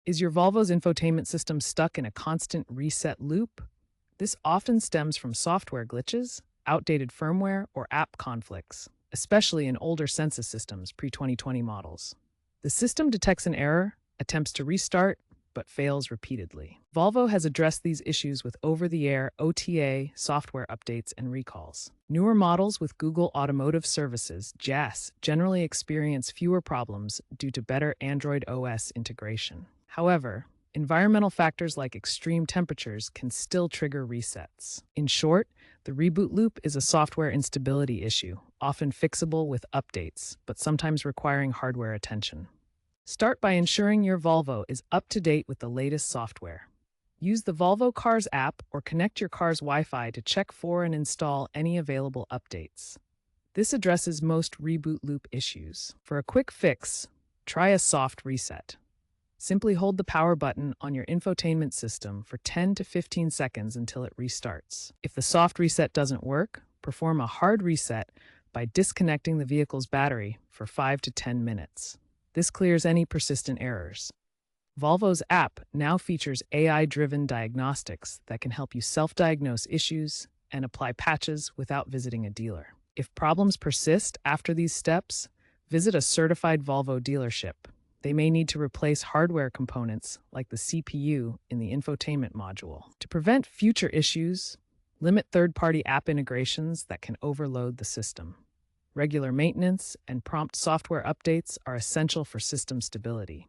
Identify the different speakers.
Speaker 1: Is your Volvo's infotainment system stuck in a constant reset loop? This often stems from software glitches, outdated firmware, or app conflicts, especially in older Census systems pre-2020 models. The system detects an error, attempts to restart, but fails repeatedly. Volvo has addressed these issues with over-the-air OTA software updates and recalls. Newer models with Google Automotive Services (JAS) generally experience fewer problems due to better Android OS integration. However, environmental factors like extreme temperatures can still trigger resets. In short, the reboot loop is a software instability issue, often fixable with updates, but sometimes requiring hardware attention. Start by ensuring your Volvo is up to date with the latest software. Use the Volvo Cars app or connect your car's Wi-Fi to check for and install any available updates. This addresses most reboot loop issues. For a quick fix, try a soft reset. Simply hold the power button on your infotainment system for 10 to 15 seconds until it restarts. If the soft reset doesn't work, perform a hard reset by disconnecting the vehicle's battery for 5 to 10 minutes. This clears any persistent errors. Volvo's app now features AI-driven diagnostics that can help you self-diagnose issues and apply patches without visiting a dealer. If problems persist after these steps, visit a certified Volvo dealership. They may need to replace hardware components like the CPU in the infotainment module. To prevent future issues, limit third-party app integrations that can overload the system. Regular maintenance and prompt software updates are essential for system stability.